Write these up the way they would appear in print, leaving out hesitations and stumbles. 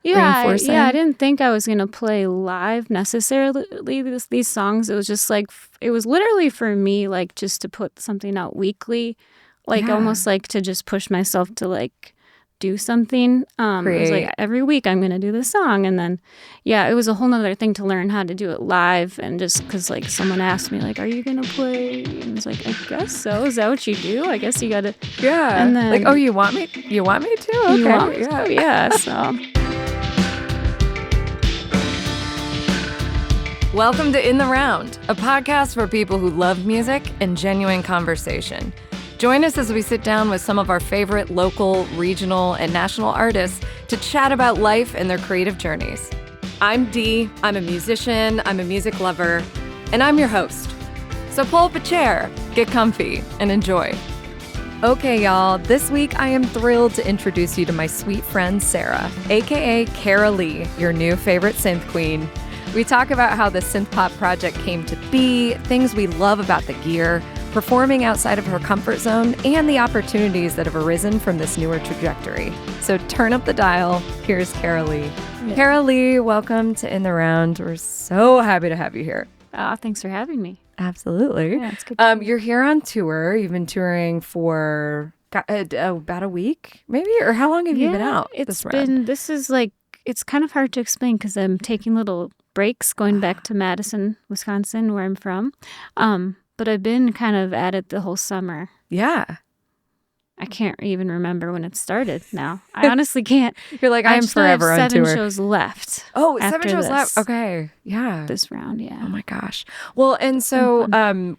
reinforcing? I didn't think I was going to play live necessarily these songs. It was just like, it was literally for me, like just to put something out weekly, like almost like to just push myself to like do something. It was like every week I'm going to do this song. And then, it was a whole nother thing to learn how to do it live. And just because like someone asked me like, are you going to play? And I was like, I guess so. Is that what you do? I guess you got to. Yeah. And then, like, oh, you want me to? Okay. You want me to? Yeah. So. Welcome to In the Round, a podcast for people who love music and genuine conversation. Join us as we sit down with some of our favorite local, regional, and national artists to chat about life and their creative journeys. I'm Dee, I'm a musician, I'm a music lover, and I'm your host. So pull up a chair, get comfy, and enjoy. Okay, y'all, this week I am thrilled to introduce you to my sweet friend Sarah, aka Carrellee, your new favorite synth queen. We talk about how the synthpop project came to be, things we love about the gear, performing outside of her comfort zone, and the opportunities that have arisen from this newer trajectory. So turn up the dial. Here's Carrellee. Yeah. Carrellee, welcome to In the Round. We're so happy to have you here. Thanks for having me. Absolutely. Yeah, it's good. You're here on tour. You've been touring for about a week, maybe? Or how long have you been out? It's kind of hard to explain because I'm taking little breaks going back to Madison, Wisconsin, where I'm from. But I've been kind of at it the whole summer. Yeah. I can't even remember when it started now. I honestly can't. You're like, I'm forever on tour. 7 shows left. Oh, 7 shows left. Okay. Yeah. This round, yeah. Oh my gosh. Well, and so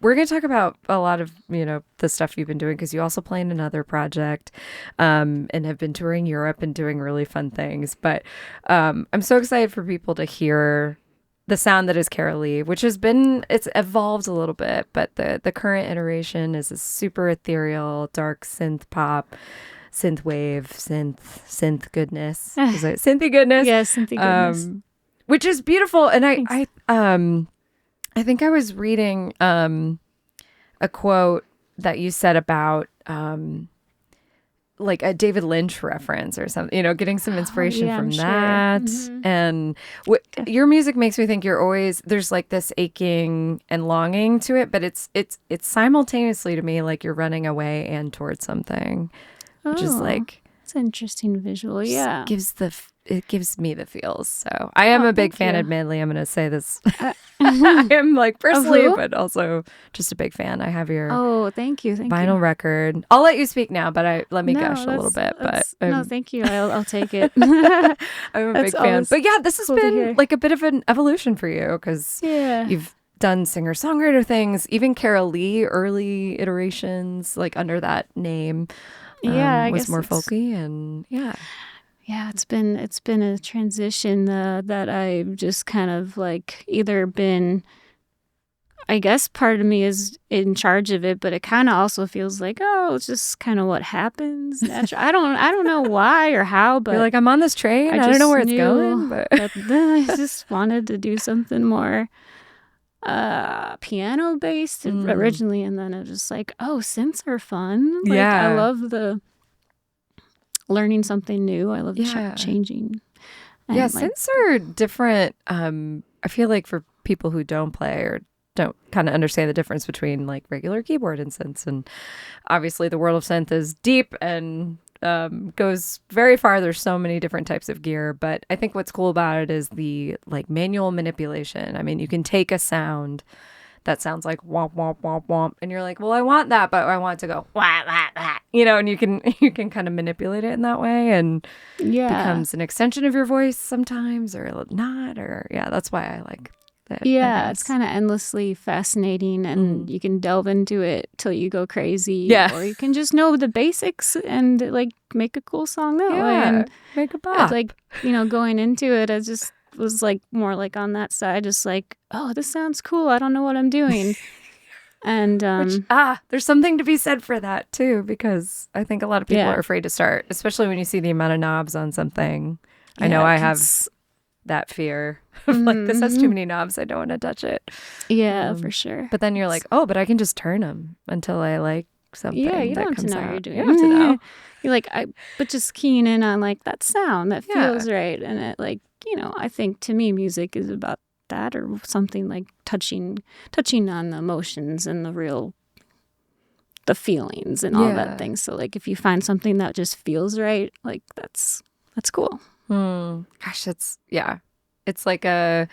we're going to talk about a lot of, the stuff you've been doing because you also play in another project and have been touring Europe and doing really fun things. But I'm so excited for people to hear the sound that is Carrellee, which it's evolved a little bit, but the current iteration is a super ethereal, dark synth pop, synth wave, synth goodness. Is it synthy goodness? Yes, synthy goodness. Which is beautiful. And I think I was reading a quote that you said about like a David Lynch reference or something, getting some inspiration from that. Mm-hmm. And your music makes me think there's like this aching and longing to it, but it's simultaneously to me like you're running away and towards something, which is like, it's an interesting visual. Yeah. It gives me the feels. So I am a big fan, admittedly. I'm going to say this. I am like personally, but also just a big fan. I have your thank you. vinyl record. I'll let you speak now, but let me gush a little bit. But no, thank you. I'll take it. I'm a big fan. But yeah, this has been like a bit of an evolution for you because you've done singer-songwriter things, even Carrellee early iterations, like under that name. I was guess more folky and Yeah, it's been a transition that I've just kind of like either been, I guess part of me is in charge of it, but it kind of also feels like, it's just kind of what happens. I don't know why or how, but you're like, I'm on this train. I don't know where it's going. But I just wanted to do something more piano based originally, and then it was just like, synths are fun. Like, I love the learning something new. I love changing. And synths are different. I feel like for people who don't play or don't kind of understand the difference between like regular keyboard and synths, and obviously the world of synth is deep and goes very far. There's so many different types of gear, but I think what's cool about it is the like manual manipulation. I mean, you can take a sound that sounds like womp, womp, womp, womp. And you're like, well, I want that, but I want it to go wah, wah, wah. And you can kind of manipulate it in that way. And becomes an extension of your voice sometimes or not. Or that's why I like that. Yeah, it's kind of endlessly fascinating and you can delve into it till you go crazy. Yeah. Or you can just know the basics and like make a cool song that way. And make a pop. Like, going into it, I just was like more like on that side, just like, this sounds cool. I don't know what I'm doing. And there's something to be said for that too, because I think a lot of people are afraid to start, especially when you see the amount of knobs on something. I know I have that fear of like, this has too many knobs. I don't want to touch it. Yeah, for sure. But then you're like, but I can just turn them until I like something Yeah, you that don't have to comes know what out. you're doing. You don't have to know. You're like, but just keying in on like that sound that feels right. And it like, I think to me, music is about that, or something like touching on the emotions and the feelings and all that thing. So like if you find something that just feels right, like that's cool. Gosh, it's like to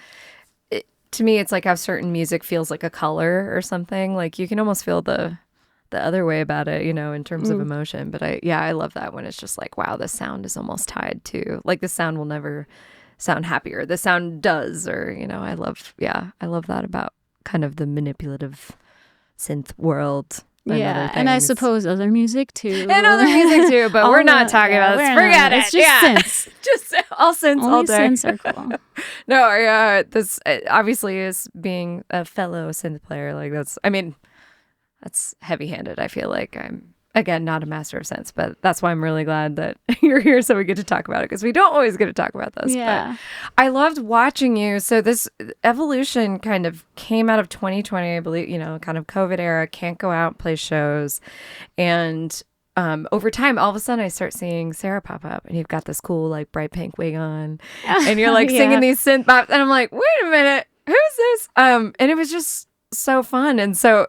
me, it's like how certain music feels like a color or something. Like you can almost feel the other way about it, in terms of emotion. But I love that when it's just like, wow, the sound is almost tied to, like, the sound will never sound happier. The sound does, or, I love that about kind of the manipulative synth world. And I suppose other music too. And other music too, but we're not talking about this. Forget it. It's just synths. Just all synths Only all day. Synths are cool. No, this obviously is being a fellow synth player. Like that's heavy-handed. I feel like I'm, again, not a master of synths, but that's why I'm really glad that you're here so we get to talk about it, because we don't always get to talk about this. Yeah. But I loved watching you. So this evolution kind of came out of 2020, I believe, kind of COVID era, can't go out and play shows. And over time, all of a sudden I start seeing Sarah pop up, and you've got this cool, like, bright pink wig on, and you're like singing these synth bops, and I'm like, wait a minute, who's this? And it was just so fun. And so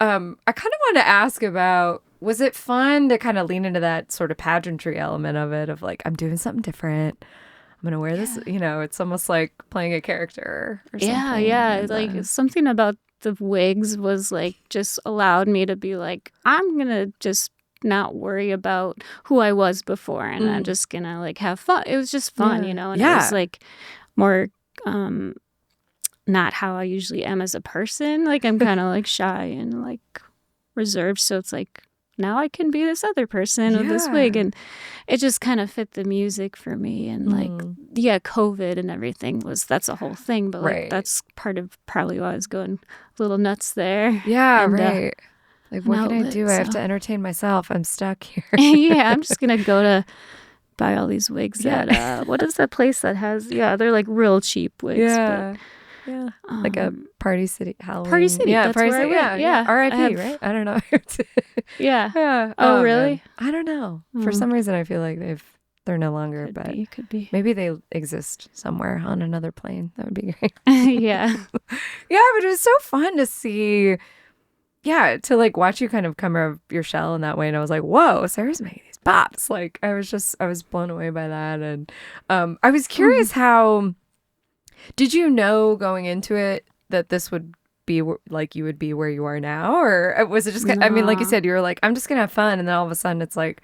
I kind of want to ask about, was it fun to kind of lean into that sort of pageantry element of it, of like, I'm doing something different, I'm going to wear this, it's almost like playing a character or something. Yeah. Like something about the wigs was like, just allowed me to be like, I'm going to just not worry about who I was before, and I'm just going to like have fun. It was just fun, and it was like more, not how I usually am as a person. Like I'm kind of like shy and like reserved. So it's like, now I can be this other person with this wig. And it just kind of fit the music for me. And like, COVID and everything that's a whole thing. But like, that's part of probably why I was going a little nuts there. Yeah, and, right. Like, what can I do? I have to entertain myself. I'm stuck here. I'm just going to go to buy all these wigs at, what is that place that has, they're like real cheap wigs. Yeah. Yeah, like a Party City Halloween. Party City, yeah, that's Party where City, I went. Yeah. R.I.P. Right? I don't know. Yeah. Oh, really? Man. I don't know. For some reason, I feel like they're no longer. Could be. Maybe they exist somewhere on another plane. That would be great. Yeah. Yeah, but it was so fun to see. Yeah, to like watch you kind of come out of your shell in that way, and I was like, whoa, Sarah's making these pops. Like I was blown away by that, and I was curious how. Did you know going into it that this would be like you would be where you are now, or was it just? I mean, like you said, you were like, I'm just gonna have fun, and then all of a sudden it's like,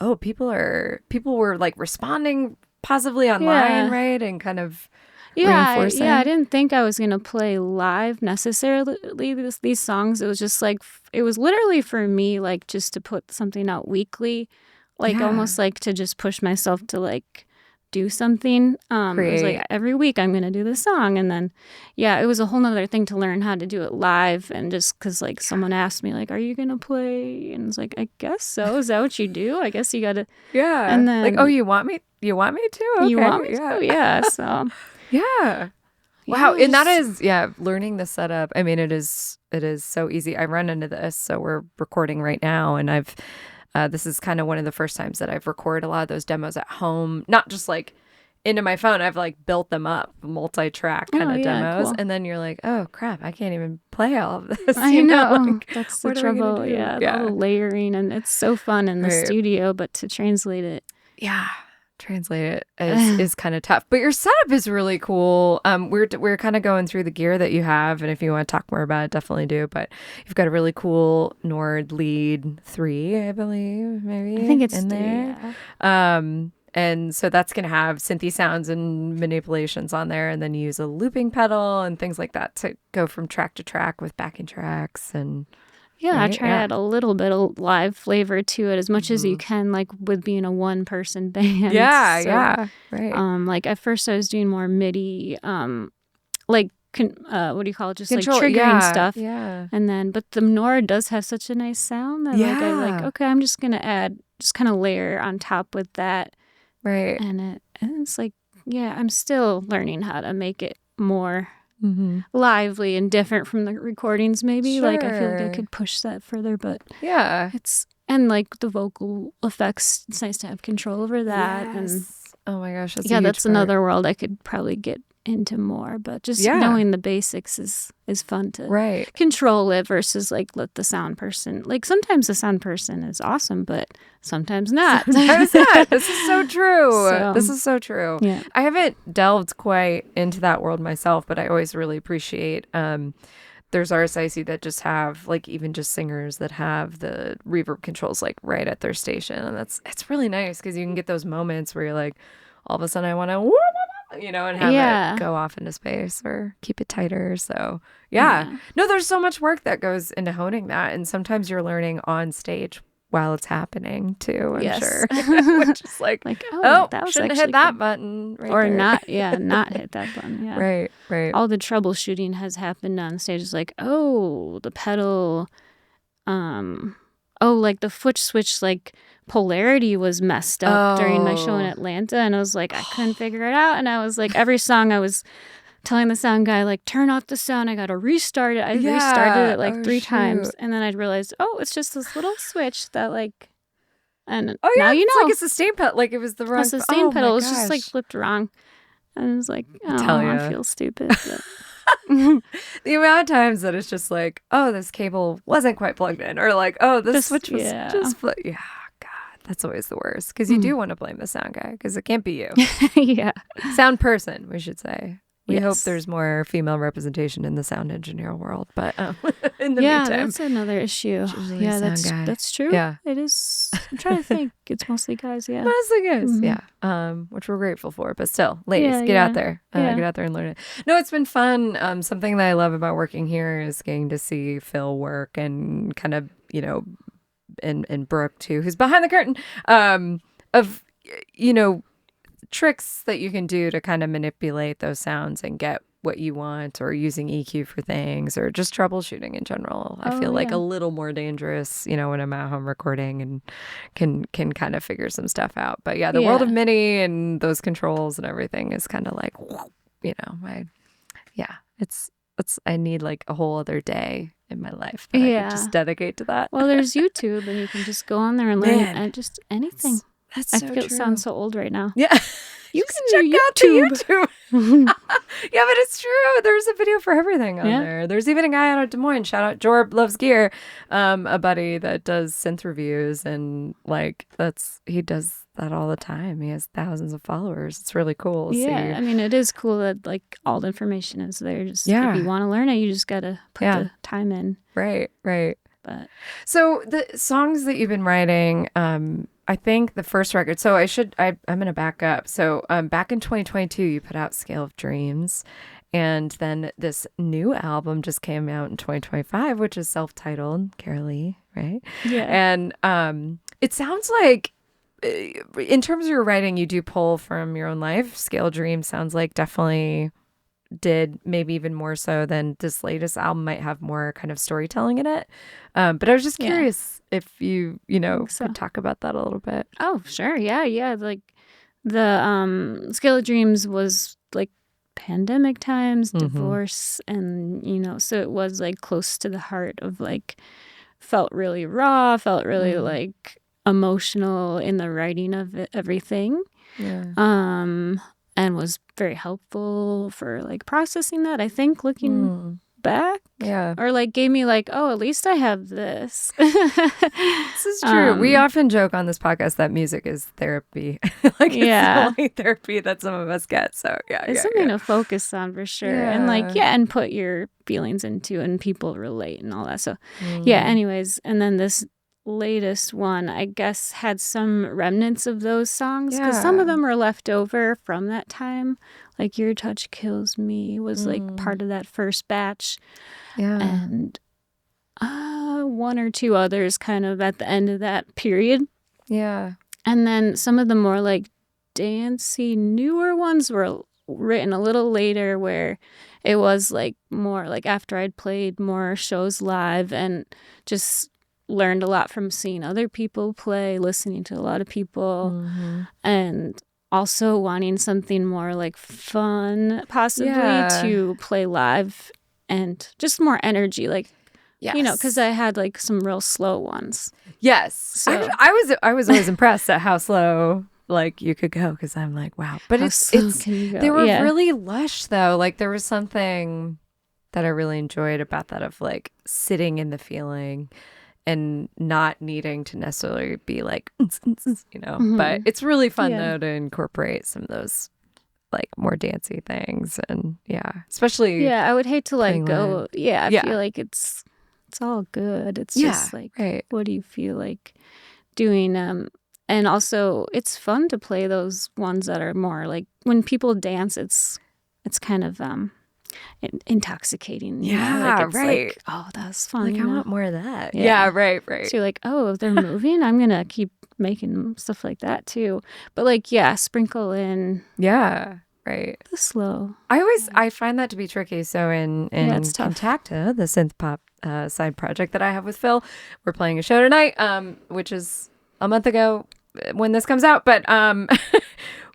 oh, people were like responding positively online, right, and kind of reinforcing. I didn't think I was gonna play live necessarily these songs. It was just like it was literally for me, like just to put something out weekly, like almost like to just push myself to like do something. It was like every week I'm gonna do this song, and then it was a whole nother thing to learn how to do it live. And just because like someone asked me like, are you gonna play? And it's like, I guess so. Is that what you do? I guess you gotta. And then like, oh, you want me to? Okay. You want me to? Yeah. So wow. And that is learning the setup. I mean, it is so easy. I run into this, so we're recording right now, and I've this is kind of one of the first times that I've recorded a lot of those demos at home, not just like into my phone. I've like built them up, multi-track kind of demos. Cool. And then you're like, oh crap, I can't even play all of this. I know. Like, that's the trouble. Yeah. All the layering, and it's so fun in the studio, but to translate it. Translate it is kind of tough, but your setup is really cool. We're kind of going through the gear that you have, and if you want to talk more about it, definitely do. But you've got a really cool Nord Lead 3, I believe, maybe. I think it's in 3, there. And so that's gonna have synthy sounds and manipulations on there, and then you use a looping pedal and things like that to go from track to track with backing tracks and. I try to add a little bit of live flavor to it as much as you can, like with being a one-person band. Right. Like at first I was doing more MIDI, like what do you call it? Just Control, like triggering stuff. Yeah. And then, but the Nord does have such a nice sound that okay, I'm just gonna add, just kind of layer on top with that. Right. And it's like, I'm still learning how to make it more lively and different from the recordings maybe. Like I feel like I Sure. could push that further, but Yeah. and like the vocal effects, it's nice to have control over that. And Yes. Oh my gosh, that's a yeah, huge that's part. another world I could probably get into more, but just knowing the basics is fun to Right. control it versus like let the sound person, like sometimes the sound person is awesome, but sometimes not. Sometimes not. This is so true. So, This is so true. yeah. I haven't delved quite into that world myself, but I always really appreciate there's artists I see that just have like even just singers that have the reverb controls like right at their station, and it's really nice because you can get those moments where you're like, all of a sudden I want to, and have it go off into space or keep it tighter. So yeah, no, there's so much work that goes into honing that, and sometimes you're learning on stage while it's happening too. I'm sure, which is like that was shouldn't actually hit that cool. button right Or there. not hit that button. Yeah. Right. All the troubleshooting has happened on stage. It's like, the pedal, like the foot switch, like polarity was messed up during my show in Atlanta, and I was like, I couldn't figure it out, and I was like, every song I was telling the sound guy, like, turn off the sound, I gotta restart it. I restarted it like 3 times, and then I realized, it's just this little switch that like, and now you know, it's like a sustain pedal, like it was the wrong. a sustain pedal was just like flipped wrong, and I was like, I feel stupid. But. The amount of times that it's just like, this cable wasn't quite plugged in, or like, this switch was just God, that's always the worst, because you do want to blame the sound guy, because it can't be you. Yeah. Sound person, we should say. We hope there's more female representation in the sound engineer world, but in the meantime, that's another issue. Yeah, that's true. Yeah, it is. I'm trying to think. It's mostly guys. Yeah, mostly guys. Yeah, which we're grateful for, but still, ladies, get out there, get out there and learn it. No, it's been fun. Something that I love about working here is getting to see Phil work, and kind of and Brooke too, who's behind the curtain, of tricks that you can do to kind of manipulate those sounds and get what you want, or using EQ for things, or just troubleshooting in general. I feel like a little more dangerous, when I'm at home recording and can kind of figure some stuff out. But the world of MIDI and those controls and everything is kind of like, I need like a whole other day in my life that I can just dedicate to that. Well, there's YouTube, and you can just go on there and learn and just anything. That's I so feel true. it sounds so old right now. Yeah. You Just can check do out the YouTube. Yeah, but it's true. There's a video for everything on there. There's even a guy out of Des Moines, shout out Jorb Loves Gear, a buddy that does synth reviews, and like he does that all the time. He has thousands of followers. It's really cool. Yeah, I mean, it is cool that like all the information is there. Just if you want to learn it, you just gotta put the time in. Right. But so the songs that you've been writing, I think the first record, so I'm going to back up. So back in 2022, you put out Scale of Dreams, and then this new album just came out in 2025, which is self-titled, Carrellee, right? Yeah. And it sounds like, in terms of your writing, you do pull from your own life. Scale of Dreams sounds like definitely did, maybe even more so than this latest album might have more kind of storytelling in it. But I was just curious if you could talk about that a little bit. Oh, sure. Yeah. Like the Scale of Dreams was like pandemic times, divorce, and so it was like close to the heart of like, felt really raw, felt really like emotional in the writing of everything. Yeah. And was very helpful for like processing that, I think, looking back. Yeah. Or like gave me like, at least I have this. This is true. We often joke on this podcast that music is therapy. Like it's the only therapy that some of us get. So it's something to focus on for sure. Yeah. And like, and put your feelings into, and people relate and all that. So anyways. And then this latest one, I guess, had some remnants of those songs, because some of them are left over from that time. Like Your Touch Kills Me was like part of that first batch, and one or two others kind of at the end of that period. And then some of the more like dancey newer ones were written a little later, where it was like more like after I'd played more shows live and just learned a lot from seeing other people play, listening to a lot of people, and also wanting something more like fun, possibly to play live and just more energy, like, you know, because I had like some real slow ones. Yes. So, I was always impressed at how slow like you could go, because I'm like, wow. But they were really lush though. Like there was something that I really enjoyed about that, of like sitting in the feeling and not needing to necessarily be like, you know, but it's really fun though to incorporate some of those like more dancey things. And especially I would hate to like go live. I feel like it's all good. It's just like, what do you feel like doing? And also it's fun to play those ones that are more like, when people dance, it's kind of intoxicating. You know? Like it's like, oh, that's fun. Like I want more of that. Yeah, right. So you're like, oh, if they're moving, I'm gonna keep making stuff like that too. But like, sprinkle in. Yeah, right. The slow. I find that to be tricky. So in Contacta, the synth pop side project that I have with Phil, we're playing a show tonight, which is a month ago when this comes out. But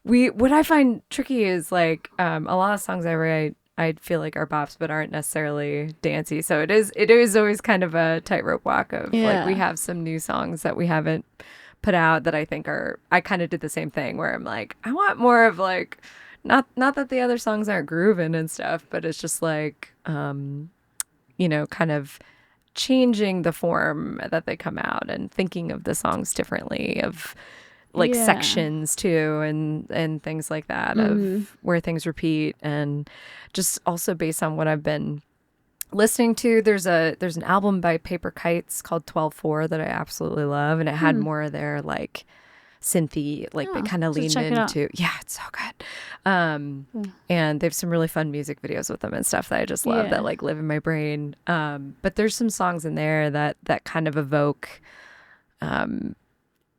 what I find tricky is like a lot of songs I write, I feel like are bops, but aren't necessarily dancey. So it is always kind of a tightrope walk of like, we have some new songs that we haven't put out that I think I kind of did the same thing where I'm like, I want more of like, not that the other songs aren't grooving and stuff, but it's just like, you know, kind of changing the form that they come out and thinking of the songs differently, of like sections too, and things like that, of where things repeat, and just also based on what I've been listening to. There's an album by Paper Kites called 12/4 that I absolutely love, and it had more of their like synthy, like they kind of leaned into. It's so good. And they have some really fun music videos with them and stuff that I just love, that like live in my brain. But there's some songs in there that kind of evoke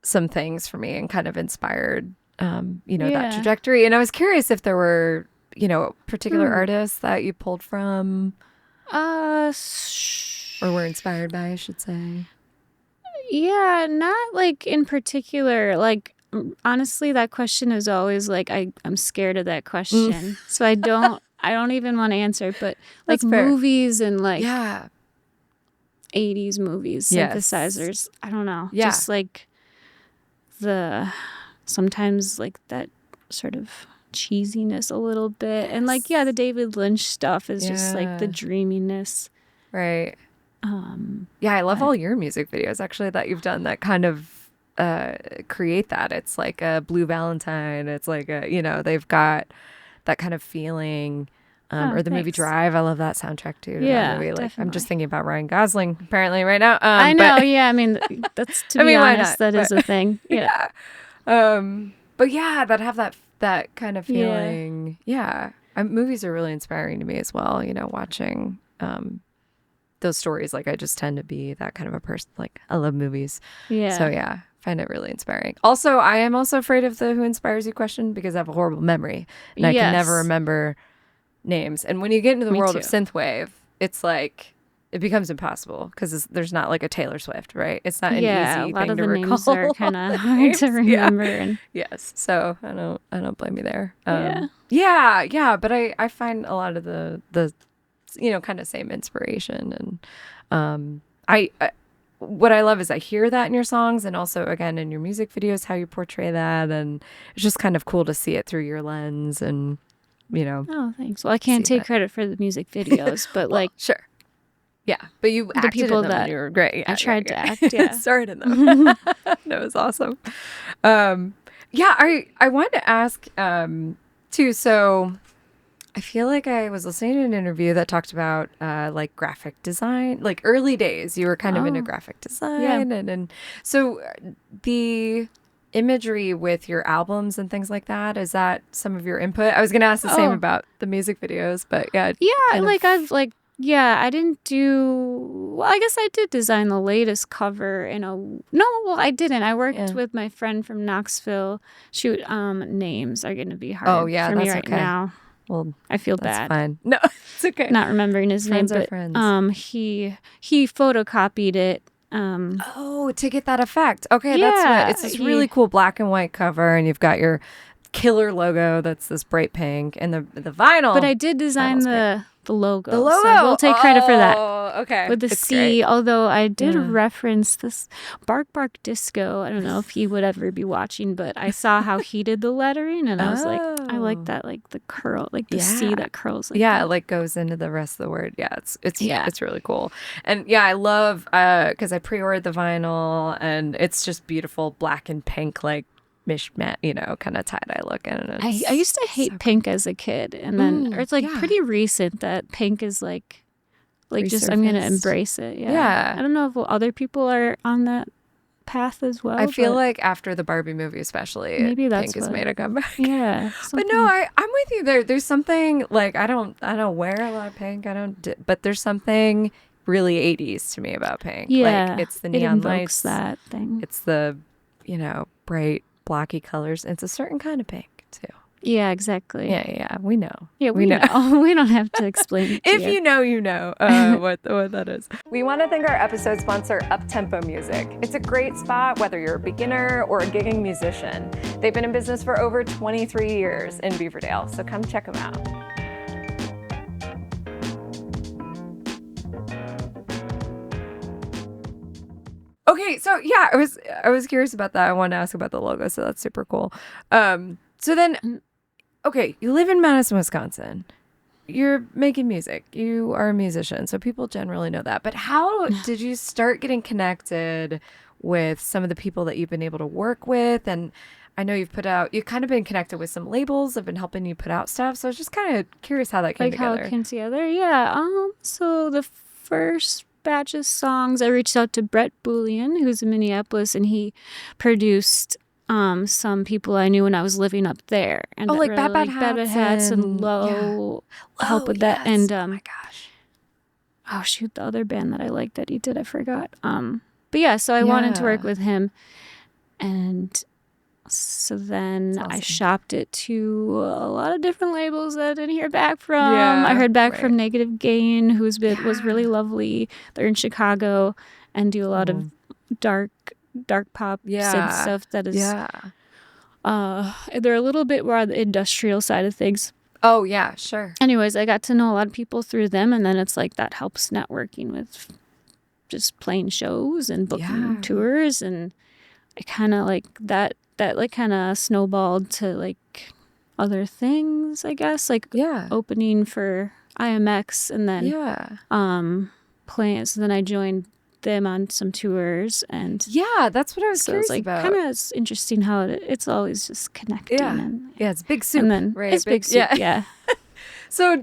some things for me and kind of inspired you know, that trajectory. And I was curious if there were, you know, particular artists that you pulled from or were inspired by, I should say. Yeah, not like in particular. Like, honestly, that question is always like, I'm scared of that question. So I don't even want to answer. But like movies and like 80s movies, synthesizers, I don't know. Just like sometimes like that sort of cheesiness a little bit. And like, the David Lynch stuff is just like the dreaminess. Right. I love all your music videos actually that you've done that kind of create that. It's like a Blue Valentine. It's like a, you know, they've got that kind of feeling. Or the movie Drive. I love that soundtrack too. That movie. Like, definitely. I'm just thinking about Ryan Gosling apparently right now. I know. I mean, that's to be honest, that is a thing. Yeah. But that have that kind of feeling. Movies are really inspiring to me as well. You know, watching those stories. Like I just tend to be that kind of a person. Like I love movies. Yeah. So find it really inspiring. Also, I am also afraid of the who inspires you question because I have a horrible memory and I can never remember names. And when you get into the world of synthwave, it's like it becomes impossible because there's not like a Taylor Swift, right? It's not an easy thing to recall. Names are kind of hard to remember. And... Yes, so I don't blame you there. But I find a lot of the you know, kind of same inspiration, and I what I love is I hear that in your songs, and also again in your music videos how you portray that, and it's just kind of cool to see it through your lens, and you know. Oh, thanks. Well, I can't take credit for the music videos, but well, like sure. Yeah, but you acted the people in them that you were great. I tried to act. Yeah, starred in them. That was awesome. I wanted to ask too. So I feel like I was listening to an interview that talked about like graphic design, like early days. You were kind of into graphic design, and so the imagery with your albums and things like that, is that some of your input? I was going to ask the same about the music videos, but I didn't do, well, I guess I did design the latest cover I didn't. I worked with my friend from Knoxville. Shoot, names are going to be hard for me right now. Well, I feel bad. Fine. No, it's okay. Not remembering his name, but he photocopied it. To get that effect. Okay, that's what it's this really cool black and white cover, and you've got your killer logo that's this bright pink, and the vinyl. But I did design the logo. The logo. So I will take credit for that. Okay. With the it's C, great. although I did reference this Bark Disco. I don't know if he would ever be watching, but I saw how he did the lettering, and I was like, I like that, like the curl, like the C that curls. Like that. It like goes into the rest of the word. Yeah, it's really cool. And yeah, I love because I pre-ordered the vinyl, and it's just beautiful black and pink, like mishmash, kind of tie-dye look. And I used to hate pink as a kid, and then or it's like pretty recent that pink is like just I'm gonna embrace it. Yeah. I don't know if other people are on that path as well. I feel like after the Barbie movie, especially, maybe that's pink has made a comeback. Yeah, but no, I'm with you there. There's something like I don't wear a lot of pink. But there's something really 80s to me about pink. Yeah, like it's the neon lights, that thing. It's the bright blocky colors. It's a certain kind of pink too. Yeah, exactly. Yeah, we know. Yeah, we know. We don't have to explain it to if you know what that is. We want to thank our episode sponsor, Uptempo Music. It's a great spot whether you're a beginner or a gigging musician. They've been in business for over 23 years in Beaverdale, so come check them out. Okay, so yeah, I was curious about that. I wanted to ask about the logo, so that's super cool. So then, okay, you live in Madison, Wisconsin. You're making music. You are a musician, so people generally know that. But how did you start getting connected with some of the people that you've been able to work with? And I know you've kind of been connected with some labels that have been helping you put out stuff. So I was just kind of curious how that came together. How it came together? Yeah. So the first batch of songs, I reached out to Brett Bullion, who's in Minneapolis, and he produced some people I knew when I was living up there. And like really, Bad Hats and Low help with that. And oh my gosh. Oh shoot, the other band that I liked that he did, I forgot. But yeah, so I wanted to work with him, and so then I shopped it to a lot of different labels that I didn't hear back from. I heard back from Negative Gain, was really lovely. They're in Chicago and do a lot of dark pop synth stuff that is they're a little bit more on the industrial side of things. Oh yeah, sure. Anyways, I got to know a lot of people through them, and then it's like that helps networking with just playing shows and booking tours, and I kind of like that like kind of snowballed to like other things, I guess, like opening for IAMX, and then playing. So then I joined them on some tours, and that's what I was curious about. Kind of it's interesting how it's always just connecting. It's big soup, and then right? It's big soup. So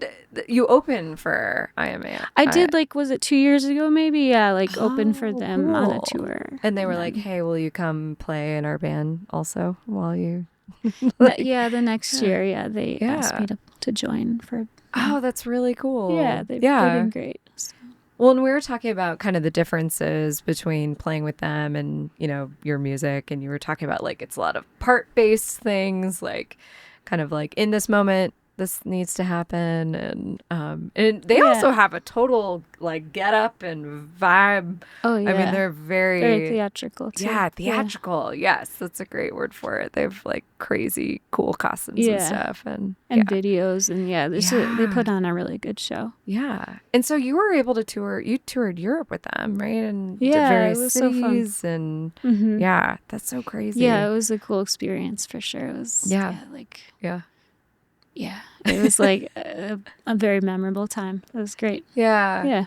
you open for IAMX? I did, was it 2 years ago maybe? Open for them on a tour. And they were like, hey, will you come play in our band also while you... the next year, they asked me to join for... Oh, that's really cool. Yeah, they've been great. So. Well, and we were talking about kind of the differences between playing with them and, your music, and you were talking about, it's a lot of part-based things, kind of in this moment, this needs to happen, and they also have a total get up and vibe. Oh yeah, I mean they're very theatrical too. Theatrical. Yes, that's a great word for it. They have crazy cool costumes and stuff, and videos, and they put on a really good show. Yeah, and so you were able to tour. You toured Europe with them, right? And various it was cities, so fun. and that's so crazy. Yeah, it was a cool experience for sure. It was Yeah, it was a very memorable time. It was great. Yeah,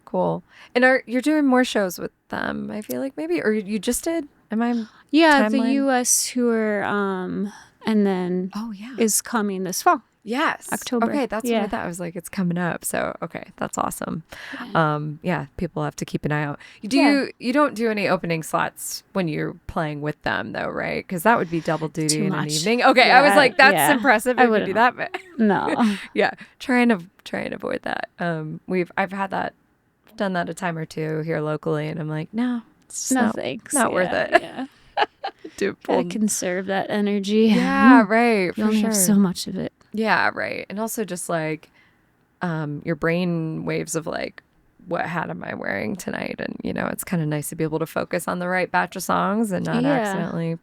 cool. And you're doing more shows with them? I feel like maybe, or you just did? Am I? Yeah, timeline? the U.S. tour, and then is coming this fall. Yes, October. Okay, that's what I thought. I was like, it's coming up. So okay, that's awesome. People have to keep an eye out. You don't do any opening slots when you're playing with them though, right? Because that would be double duty in an evening. Okay, I was like, that's impressive. I would do that, but no. Try and avoid that. I've done that a time or two here locally, and I'm like, no, it's thanks. Not worth it. Yeah. Gotta conserve that energy. Yeah, right. You only have so much of it. Yeah, right. And also just your brain waves of what hat am I wearing tonight? And it's kind of nice to be able to focus on the right batch of songs and not accidentally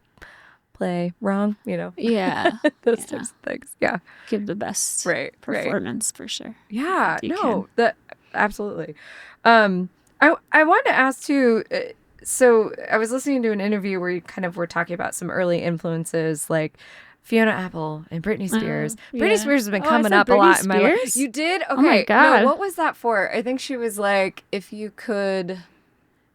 play wrong, Yeah. those types of things. Yeah. Give the best Right. performance for sure. Yeah. You No, that absolutely. I wanted to ask too, so I was listening to an interview where you kind of were talking about some early influences like Fiona Apple and Britney Spears. Britney Spears has been coming up a lot in my life. You did? Okay. Oh my God. No, what was that for? I think she was like, if you could,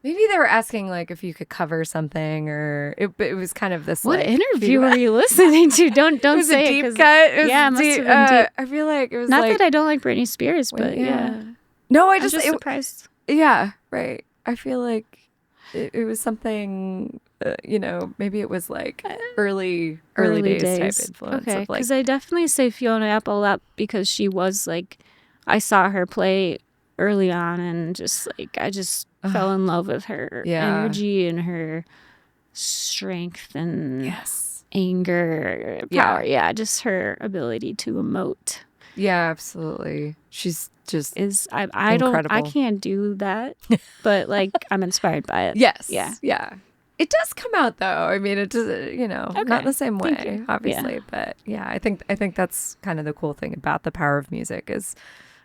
maybe they were asking like if you could cover something, or it was kind of this. What like, interview were you listening to? Don't it was say a deep it. cut. It was yeah, it must have been deep. I feel like it was not like, that I don't like Britney Spears, but yeah. No, I'm just surprised. Yeah, right. I feel like it was something, maybe it was like early days type influence. Okay, because I definitely say Fiona Apple a lot because she was like, I saw her play early on and just like, I just fell in love with her energy and her strength and anger, power. Yeah, just her ability to emote. Yeah, absolutely. She's just I can't do that, but like I'm inspired by it. Yes. Yeah. Yeah. It does come out though. I mean, it does, not in the same way, obviously, but yeah, I think that's kind of the cool thing about the power of music is,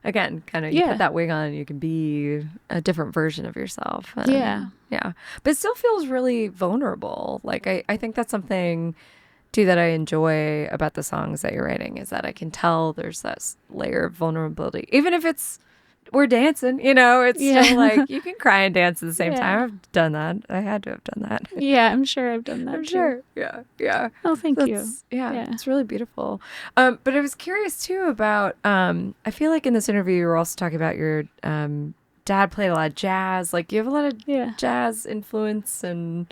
again, kind of you put that wig on, you can be a different version of yourself. And, yeah. But it still feels really vulnerable. Like I think that's something too that I enjoy about the songs that you're writing is that I can tell there's that layer of vulnerability, even if we're dancing, it's still like you can cry and dance at the same time. I've done that. I had to have done that. Yeah, I'm sure I've done that. I'm sure. Yeah. Oh, thank you. Yeah, it's really beautiful. But I was curious too about. I feel like in this interview you were also talking about your dad played a lot of jazz. Like you have a lot of jazz influence and.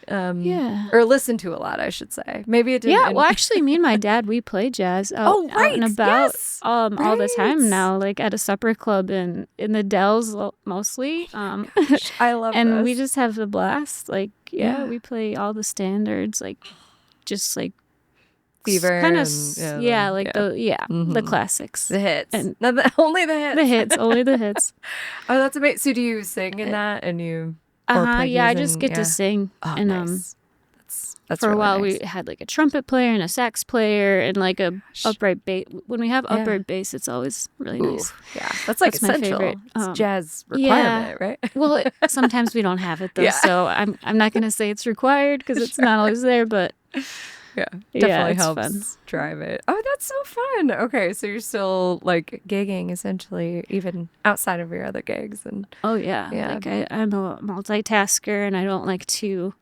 Or listen to a lot, I should say. Maybe it didn't. Yeah, well, actually, me and my dad, we play jazz out and about all the time now, like at a supper club in the Dells mostly. Gosh, I love and we just have a blast. Like, we play all the standards, like just like Fever, kind of the classics, the hits, and only the hits, only the hits. Oh, that's amazing. So do you sing in that, and you? Yeah, I just get to sing. Oh, and nice. That's for really a while nice. we had like a trumpet player and a sax player and like a upright bass. When we have upright bass, it's always really nice. Yeah, that's like my essential. favorite. It's jazz requirement, right? Well, sometimes we don't have it though, so I'm not gonna say it's required because it's not always there, but definitely it's helps fun. drive it. Oh, that's so fun. Okay, so you're still like gigging essentially, even outside of your other gigs, and like I'm a multitasker and I don't like to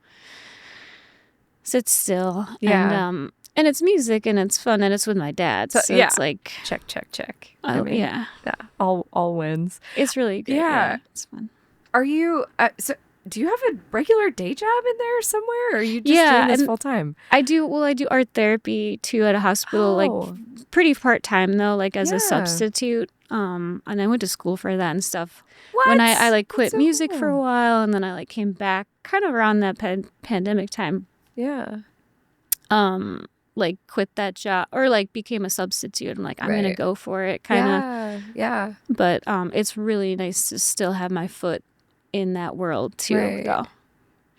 sit still. And it's music and it's fun and it's with my dad, so it's like check. I mean, all wins. It's really good. Yeah, it's fun. Are you do you have a regular day job in there somewhere, or are you just doing this full time? I do art therapy too at a hospital, like pretty part time though, like as a substitute. And I went to school for that and stuff. What? When I like quit music for a while, and then I like came back kind of around that pandemic time. Yeah. Like quit that job or like became a substitute. I'm like, I'm gonna go for it, kind of. Yeah. But it's really nice to still have my foot in that world too, though.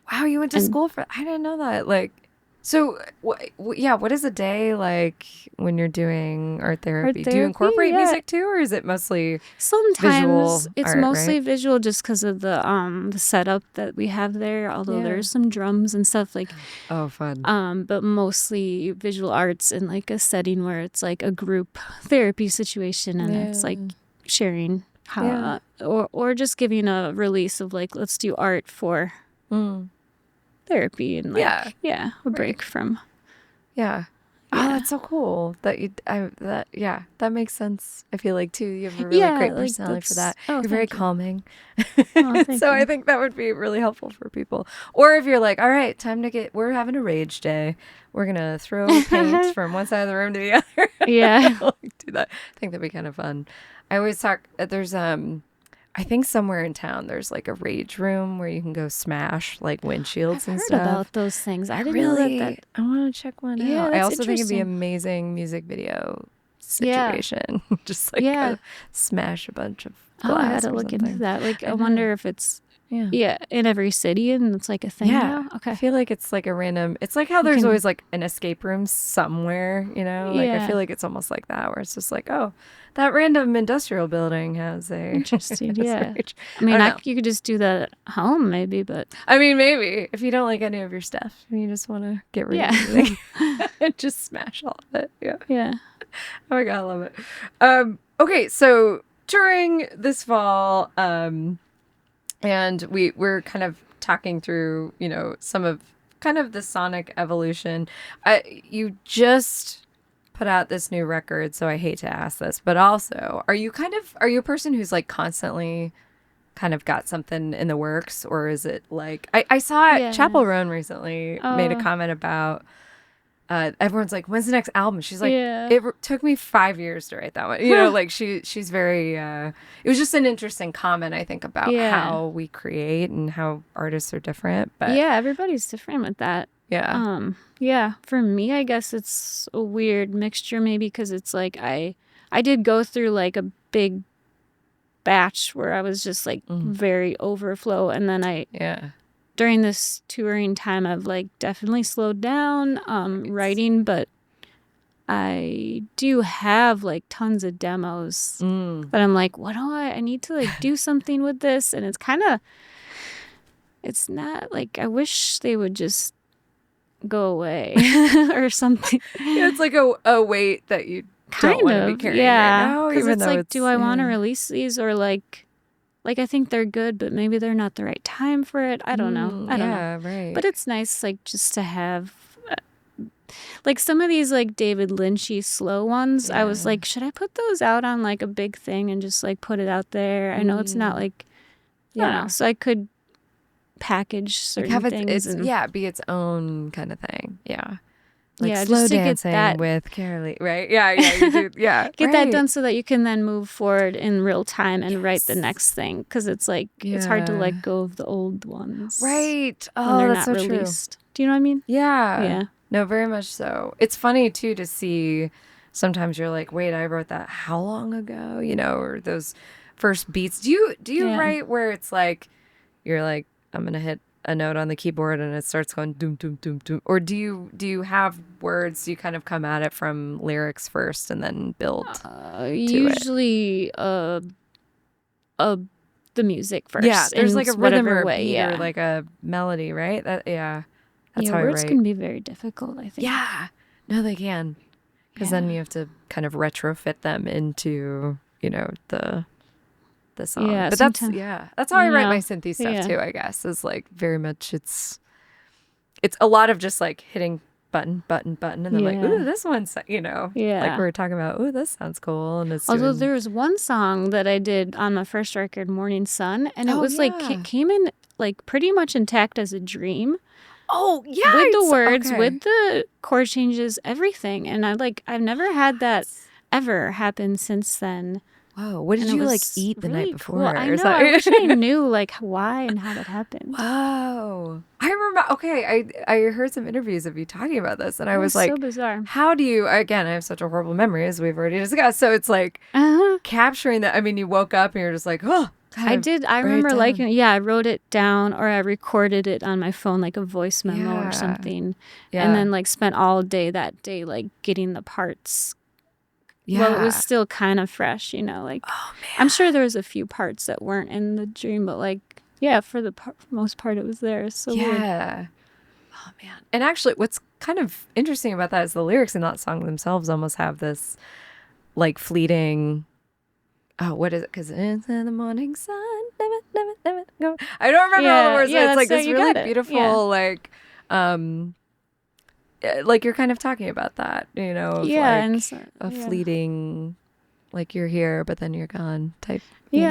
Wow, you went to school for I didn't know that. Like, so what is a day like when you're doing art therapy? Do you incorporate music too, or is it mostly sometimes it's art, mostly visual just because of the setup that we have there, although there's some drums and stuff like fun. But mostly visual arts in like a setting where it's like a group therapy situation and it's like sharing how or just giving a release of like, let's do art for therapy and like a break from Oh, that's so cool that makes sense. I feel like too you have a really great personality for that. You're very calming. So I think that would be really helpful for people. Or if you're like, all right, we're having a rage day, we're gonna throw paint from one side of the room to the other. Do that. I think that'd be kind of fun. I always talk. There's I think somewhere in town there's like a rage room where you can go smash like windshields and stuff. I've heard about those things. I didn't know that. I want to check one out. I also think it'd be an amazing music video situation. Just like smash a bunch of glass. I gotta look into that. Like I wonder if it's Yeah, in every city, and it's like a thing now? Okay. I feel like it's like a random, it's like how there's always like an escape room somewhere, you know? Like I feel like it's almost like that, where it's just like, oh, that random industrial building has a... Interesting, yeah. I mean, you could just do that at home maybe, but... I mean, maybe, if you don't like any of your stuff, and you just want to get rid of it, just smash all of it, Yeah. Oh my God, I love it. Okay, so touring this fall, and we're kind of talking through, you know, some of kind of the sonic evolution. You just put out this new record, so I hate to ask this, but also, are you a person who's like constantly kind of got something in the works, or is it like I saw Chapel Roan recently made a comment about everyone's like, when's the next album? She's like, it took me 5 years to write that one. You know, like she's very, it was just an interesting comment, I think, about how we create and how artists are different. But everybody's different with that. Yeah. For me, I guess it's a weird mixture maybe because it's like I did go through like a big batch where I was just like very overflow. And then during this touring time, I've like definitely slowed down writing, but I do have like tons of demos that I'm like, what do I need to like do something with this. And it's not like, I wish they would just go away or something. Yeah, it's like a weight that you don't want to be carrying right now. Because it's like, do I want to release these or like I think they're good, but maybe they're not the right time for it. I don't know. I don't know. Right. But it's nice, like, just to have, like, some of these, like, David Lynchy slow ones. I was like, should I put those out on, like, a big thing and just, like, put it out there? I know it's not, like, I don't know. So I could package certain things. Be its own kind of thing. Yeah. Like slow just to dancing get that with Carrellee, right? Yeah, you do. Yeah, get that done so that you can then move forward in real time and write the next thing. Because it's like it's hard to let go of the old ones, right? Oh, when they're that's not so released. True. Do you know what I mean? Yeah. No, very much so. It's funny too to see. Sometimes you're like, wait, I wrote that how long ago? You know, or those first beats. Do you write where it's like you're like, I'm gonna hit a note on the keyboard and it starts going doom doom doom doom, or do you have words, you kind of come at it from lyrics first and then build usually the music first, there's like a rhythm or a way, beat or like a melody, right? That's how words I write. Can be very difficult, I think. No, they can, because then you have to kind of retrofit them into, you know, the song. But that's how I write my synthy stuff too, I guess, is like very much it's a lot of just like hitting button and then like, ooh, this one's, you know, like we were talking about, ooh, this sounds cool. And it's although there was one song that I did on my first record, Morning Sun, and it was like it came in like pretty much intact as a dream. Oh yeah, with the words, with the chord changes, everything. And I've never had that ever happen since then. Whoa, what did you like eat the night before? Cool. I know. I wish I knew like why and how that happened. Whoa. I remember, I heard some interviews of you talking about this, and I was like, so bizarre. How do you, again, I have such a horrible memory, as we've already discussed, so it's like capturing that. I mean, you woke up and you're just like, oh. I remember I wrote it down, or I recorded it on my phone, like a voice memo or something. And then like spent all day that day like getting the parts. Well, it was still kind of fresh, you know, like I'm sure there was a few parts that weren't in the dream, but like, for the most part, it was there. So weird. Oh man. And actually what's kind of interesting about that is the lyrics in that song themselves almost have this like fleeting, what is it? Because it's in the morning sun, never go. I don't remember all the words, but it's like this really beautiful, like you're kind of talking about that, you know, of like a fleeting, like you're here but then you're gone type thing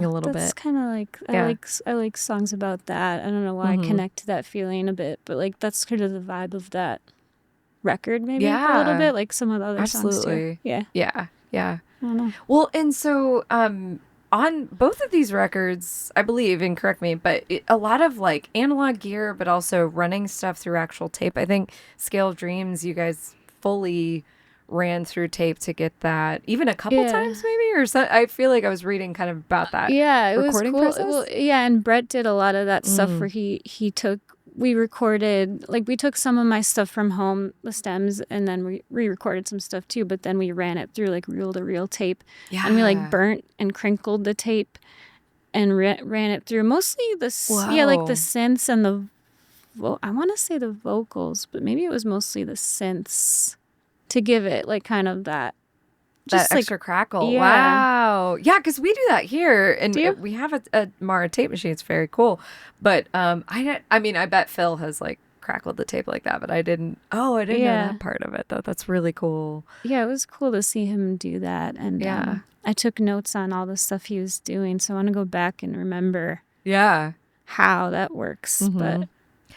a little bit. That's kind of like I like songs about that. I don't know why I connect to that feeling a bit, but like that's kind of the vibe of that record, maybe a little bit, like some of the other songs too. Yeah. I don't know. Well, and so on both of these records, I believe, and correct me, but a lot of like analog gear, but also running stuff through actual tape. I think Scale of Dreams, you guys fully ran through tape to get that even a couple Yeah. times maybe, or so. I feel like I was reading kind of about that. Yeah, it was recording cool. process. Well, yeah, and Brett did a lot of that stuff where we recorded, like we took some of my stuff from home, the stems, and then we re-recorded some stuff too, but then we ran it through like reel-to-reel tape. And we like burnt and crinkled the tape and ran it through mostly like the synths and I want to say the vocals, but maybe it was mostly the synths to give it like kind of that extra crackle. Yeah. Wow. Yeah, because we do that here, and we have a Mara tape machine. It's very cool. But I bet Phil has like crackled the tape like that, but I didn't. Oh, I didn't know that part of it though. That's really cool. Yeah, it was cool to see him do that, and I took notes on all the stuff he was doing, so I want to go back and remember. Yeah. How that works, but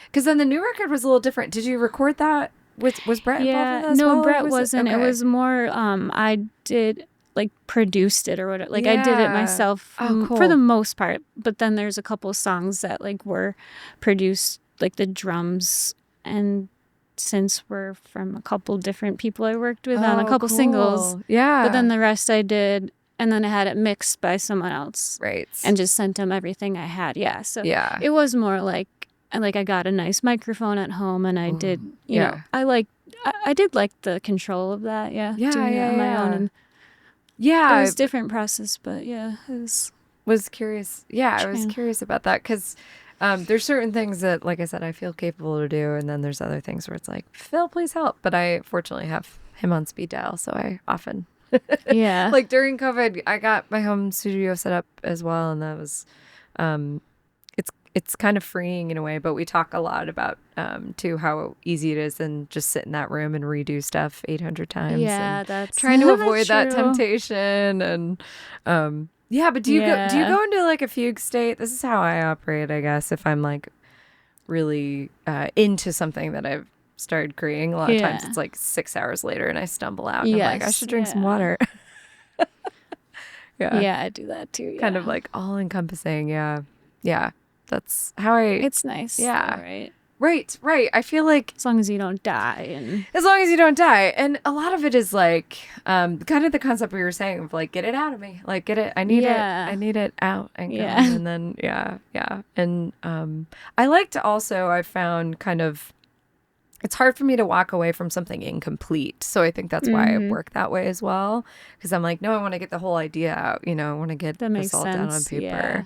because then the new record was a little different. Did you record that? Was Brett involved in that as well? No, Brett wasn't. Okay. It was more, I did, like, produced it or whatever. Like, I did it myself for the most part. But then there's a couple of songs that, like, were produced, like, the drums and synths were from a couple different people I worked with on a couple singles. Yeah. But then the rest I did, and then I had it mixed by someone else. Right. And just sent them everything I had. Yeah. So it was more like I got a nice microphone at home, and I did, you know, I did like the control of that, doing it on my own, and it was a different process, but it was curious. Yeah, I was curious about that because there's certain things that, like I said, I feel capable to do, and then there's other things where it's like, Phil, please help. But I fortunately have him on speed dial, so I often, like during COVID, I got my home studio set up as well, and that was, it's kind of freeing in a way, but we talk a lot about too how easy it is and just sit in that room and redo stuff 800 times. Yeah, and that's trying to avoid that temptation. And but do you go into like a fugue state? This is how I operate, I guess, if I'm like really into something that I've started creating. A lot of times it's like 6 hours later and I stumble out and I'm like, I should drink some water. Yeah, I do that too. Kind of like all encompassing. Yeah. That's how It's nice. Yeah. Though, right? Right. I feel like as long as you don't die. As long as you don't die. And a lot of it is like kind of the concept we were saying of like, get it out of me. Like, get it. I need it out. And and then, And I like to also, I found kind of, it's hard for me to walk away from something incomplete. So I think that's why I work that way as well. Because I'm like, no, I want to get the whole idea out. You know, I want to get this all down on paper. Yeah.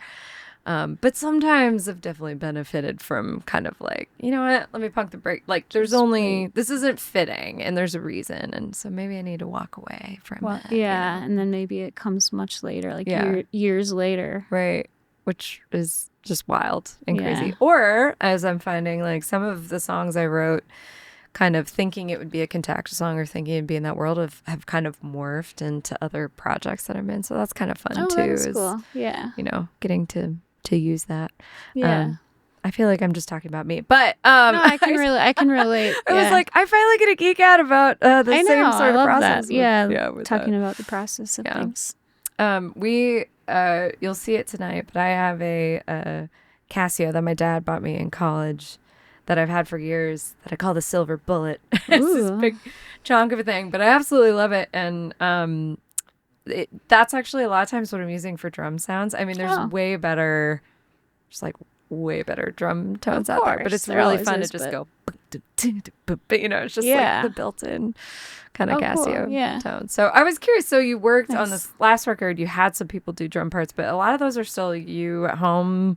But sometimes I've definitely benefited from kind of like, you know what, let me pump the brake. Like this isn't fitting and there's a reason. And so maybe I need to walk away from it. Yeah. And then maybe it comes much later, like years later. Right. Which is just wild and crazy. Or as I'm finding, like some of the songs I wrote kind of thinking it would be a Contacta song or thinking it'd be in that world have kind of morphed into other projects that I'm in. So that's kind of fun too. That's cool. Yeah. You know, getting to use that. Yeah. I feel like I'm just talking about me, but no, I can relate. I was like, I finally get to geek out about the same sort of process. With talking about the process of things. You'll see it tonight, but I have a Casio that my dad bought me in college that I've had for years that I call the Silver Bullet. It's this big chunk of a thing, but I absolutely love it. And that's actually a lot of times what I'm using for drum sounds. I mean, there's way better drum tones out there, but it's really fun to just go, you know, it's just like the built-in kind of Casio tone. So I was curious. So you worked on this last record, you had some people do drum parts, but a lot of those are still you at home.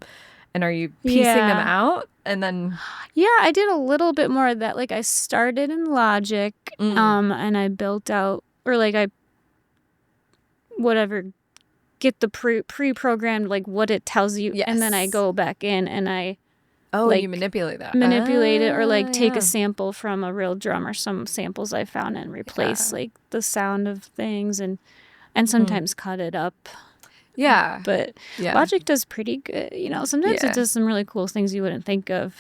And are you piecing them out? And then I did a little bit more of that. Like I started in Logic, and I built out, or like I get the pre-programmed like what it tells you, and then I go back in and I you manipulate that, it, or like take a sample from a real drum or some samples I found and replace like the sound of things and sometimes cut it up. Yeah. But Logic does pretty good. You know, sometimes it does some really cool things you wouldn't think of.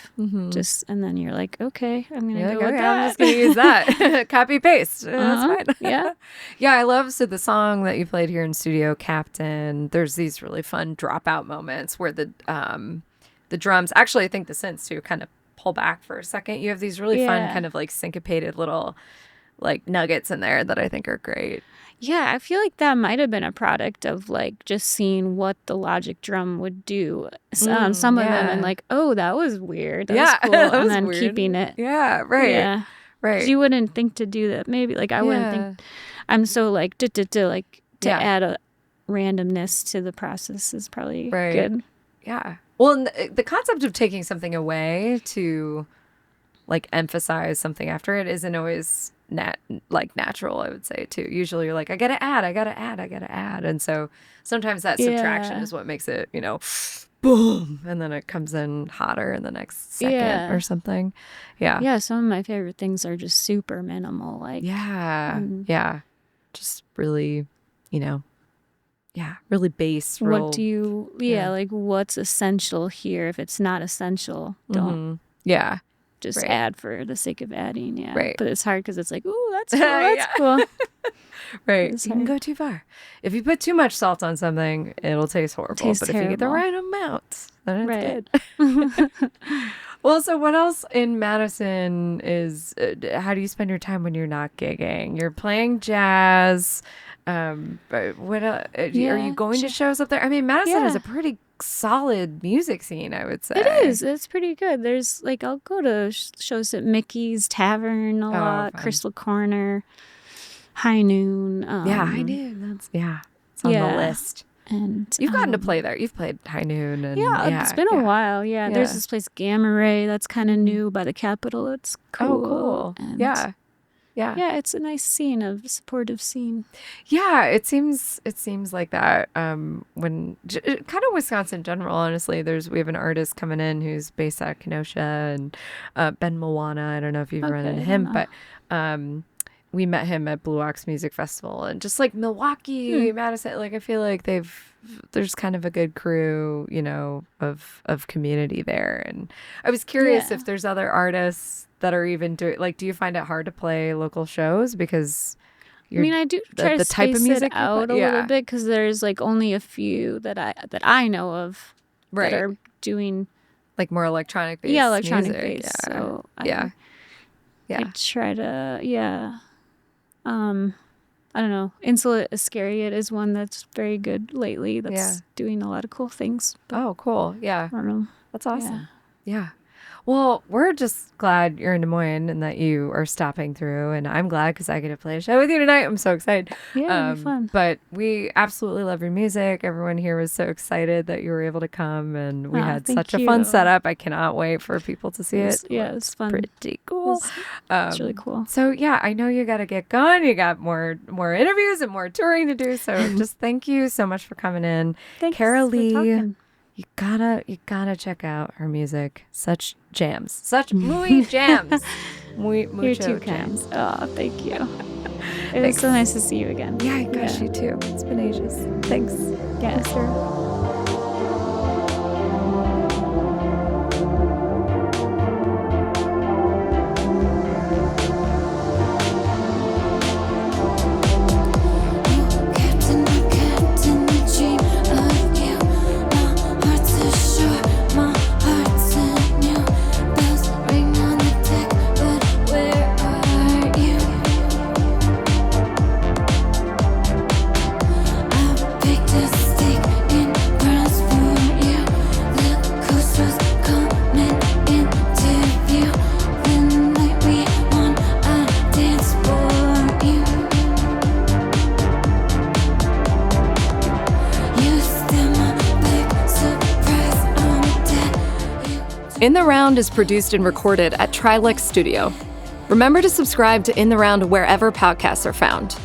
Just, and then you're like, okay, I'm going to go with that. I'm just going to use that. Copy paste. That's fine. Yeah. Yeah, I love, so the song that you played here in studio, Captain, there's these really fun dropout moments where the drums, actually I think the synths too, kind of pull back for a second. You have these really fun kind of like syncopated little like nuggets in there that I think are great. Yeah, I feel like that might have been a product of like just seeing what the Logic drum would do on some of them and like, oh, that was weird. That was cool. that and was then weird. keeping it. Yeah, right. Yeah. Right. 'Cause you wouldn't think to do that. Maybe like I wouldn't think. I'm so like like to add a randomness to the process is probably good. Yeah. Well, and the concept of taking something away to like emphasize something after it isn't always natural, I would say, too. Usually you're like, I gotta add. And so sometimes that subtraction is what makes it, boom, and then it comes in hotter in the next second or something. Yeah, some of my favorite things are just super minimal, like just really really base. What do you like what's essential here? If it's not essential, don't just add for the sake of adding. But it's hard because it's like, ooh, that's cool, that's cool. Right. You can go too far. If you put too much salt on something, it'll taste horrible. But if you get the right amount, then it's good. Well, so what else in Madison is, how do you spend your time when you're not gigging? You're playing jazz. But what are you going to shows up there? I mean, Madison is a pretty solid music scene, I would say. It is. It's pretty good. There's like, I'll go to shows at Mickey's Tavern a lot, fun. Crystal Corner, High Noon. High Noon. It's on the list. And you've gotten to play there. You've played High Noon. And, it's been a while. Yeah, there's this place Gamma Ray that's kind of new by the Capitol. It's cool. Oh, cool. And yeah, it's a nice scene, a supportive scene. Yeah, it seems like that. When kind of Wisconsin in general, honestly. We have an artist coming in who's based out of Kenosha, and Ben Moana. I don't know if you've run into him, but we met him at Blue Ox Music Festival, and just like Milwaukee, Madison. Like I feel like there's kind of a good crew, of community there. And I was curious if there's other artists that are even doing, like, do you find it hard to play local shows because I do try to type of music out a little bit, because there's like only a few that I know of that are doing like more electronic based electronic music. based. So I try to I don't know. Insulet Iscariot is one that's very good lately. That's doing a lot of cool things. Oh, cool. Yeah. I don't know. That's awesome. Yeah. Well, we're just glad you're in Des Moines and that you are stopping through. And I'm glad because I get to play a show with you tonight. I'm so excited. Yeah, it'll be fun. But we absolutely love your music. Everyone here was so excited that you were able to come. And we had such a fun setup. I cannot wait for people to see it. Yeah, it's fun. Pretty cool. It's really cool. So, yeah, I know you got to get going. You got more interviews and more touring to do. So just thank you so much for coming in. Thanks Carrellee. You gotta check out her music. Such jams. Such muy jams. You're too kind. Oh, thank you. It was so nice to see you again. Yeah, gosh, you too. It's been ages. Thanks. Yeah, sure. In the Round is produced and recorded at Trilix Studio. Remember to subscribe to In the Round wherever podcasts are found.